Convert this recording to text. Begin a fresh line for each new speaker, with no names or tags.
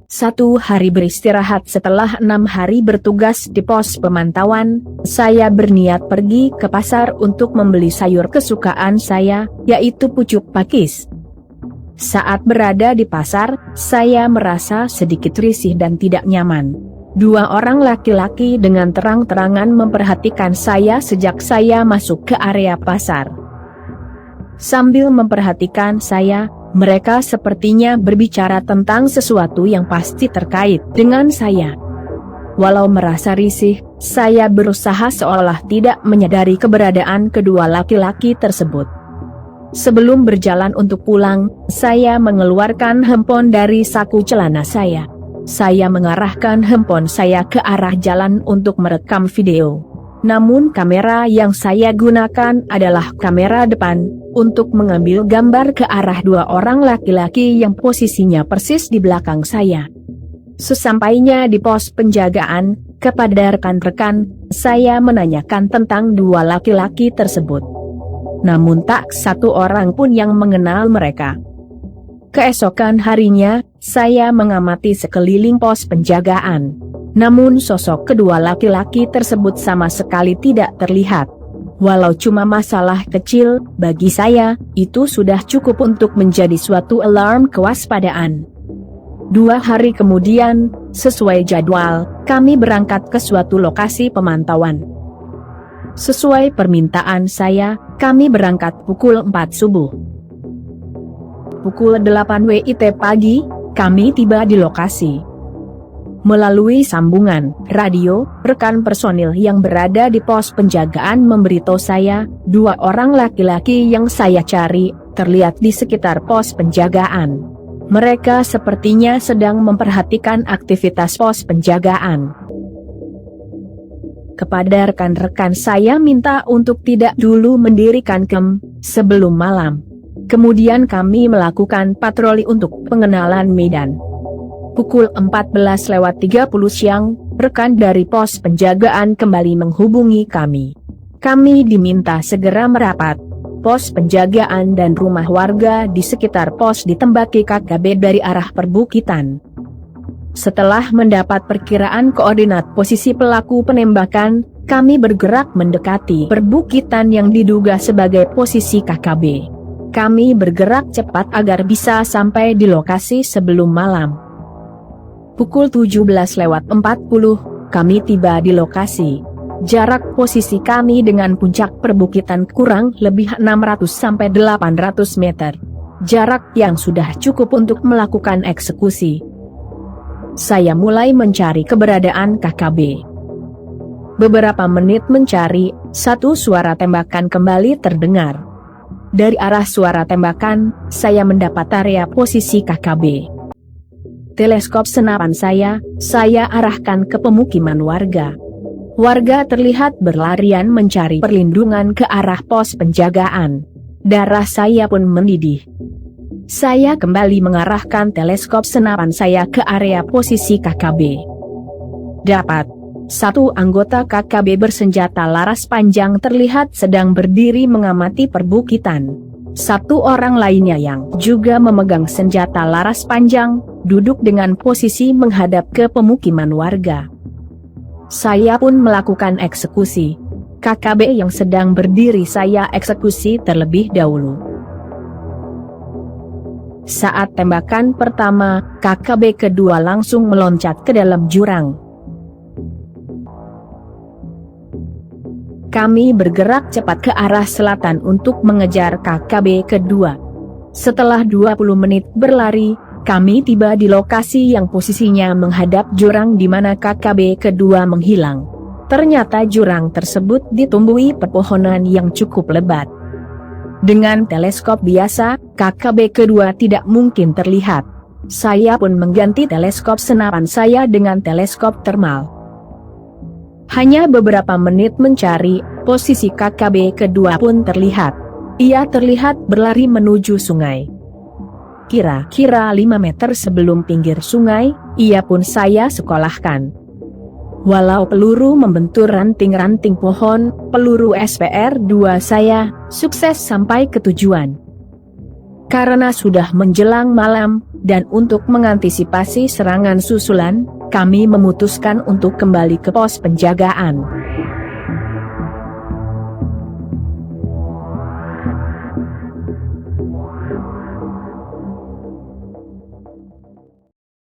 Satu hari beristirahat setelah 6 hari bertugas di pos pemantauan, saya berniat pergi ke pasar untuk membeli sayur kesukaan saya, yaitu pucuk pakis. Saat berada di pasar, saya merasa sedikit risih dan tidak nyaman. 2 orang laki-laki dengan terang-terangan memperhatikan saya sejak saya masuk ke area pasar. Sambil memperhatikan saya, mereka sepertinya berbicara tentang sesuatu yang pasti terkait dengan saya. Walau merasa risih, saya berusaha seolah tidak menyadari keberadaan kedua laki-laki tersebut. Sebelum berjalan untuk pulang, saya mengeluarkan handphone dari saku celana saya. Saya mengarahkan handphone saya ke arah jalan untuk merekam video. Namun kamera yang saya gunakan adalah kamera depan, untuk mengambil gambar ke arah 2 orang laki-laki yang posisinya persis di belakang saya. Sesampainya di pos penjagaan, kepada rekan-rekan, saya menanyakan tentang 2 laki-laki tersebut. Namun tak satu orang pun yang mengenal mereka. Keesokan harinya, saya mengamati sekeliling pos penjagaan. Namun sosok kedua laki-laki tersebut sama sekali tidak terlihat. Walau cuma masalah kecil, bagi saya, itu sudah cukup untuk menjadi suatu alarm kewaspadaan. 2 hari kemudian, sesuai jadwal, kami berangkat ke suatu lokasi pemantauan. Sesuai permintaan saya, kami berangkat pukul 4 subuh. Pukul 8 WIT pagi, kami tiba di lokasi. Melalui sambungan radio, rekan personil yang berada di pos penjagaan memberitahu saya, 2 orang laki-laki yang saya cari, terlihat di sekitar pos penjagaan. Mereka sepertinya sedang memperhatikan aktivitas pos penjagaan. Kepada rekan-rekan saya minta untuk tidak dulu mendirikan camp sebelum malam. Kemudian kami melakukan patroli untuk pengenalan medan. Pukul 14.30 siang, rekan dari pos penjagaan kembali menghubungi kami. Kami diminta segera merapat. Pos penjagaan dan rumah warga di sekitar pos ditembaki KKB dari arah perbukitan. Setelah mendapat perkiraan koordinat posisi pelaku penembakan, kami bergerak mendekati perbukitan yang diduga sebagai posisi KKB. Kami bergerak cepat agar bisa sampai di lokasi sebelum malam. Pukul 17.40, kami tiba di lokasi. Jarak posisi kami dengan puncak perbukitan kurang lebih 600-800 meter. Jarak yang sudah cukup untuk melakukan eksekusi. Saya mulai mencari keberadaan KKB. Beberapa menit mencari, satu suara tembakan kembali terdengar. Dari arah suara tembakan, saya mendapat area posisi KKB. Teleskop senapan saya arahkan ke pemukiman warga. Warga terlihat berlarian mencari perlindungan ke arah pos penjagaan. Darah saya pun mendidih. Saya kembali mengarahkan teleskop senapan saya ke area posisi KKB. Dapat. Satu anggota KKB bersenjata laras panjang terlihat sedang berdiri mengamati perbukitan. 1 orang lainnya yang juga memegang senjata laras panjang, duduk dengan posisi menghadap ke pemukiman warga. Saya pun melakukan eksekusi. KKB yang sedang berdiri saya eksekusi terlebih dahulu. Saat tembakan pertama, KKB kedua langsung meloncat ke dalam jurang. Kami bergerak cepat ke arah selatan untuk mengejar KKB kedua. Setelah 20 menit berlari, kami tiba di lokasi yang posisinya menghadap jurang di mana KKB kedua menghilang. Ternyata jurang tersebut ditumbuhi pepohonan yang cukup lebat. Dengan teleskop biasa, KKB kedua tidak mungkin terlihat. Saya pun mengganti teleskop senapan saya dengan teleskop termal. Hanya beberapa menit mencari, posisi KKB kedua pun terlihat. Ia terlihat berlari menuju sungai. Kira-kira 5 meter sebelum pinggir sungai, ia pun saya sekolahkan. Walau peluru membentur ranting-ranting pohon, peluru SPR-2 saya sukses sampai ke tujuan. Karena sudah menjelang malam, dan untuk mengantisipasi serangan susulan, kami memutuskan untuk kembali ke pos penjagaan.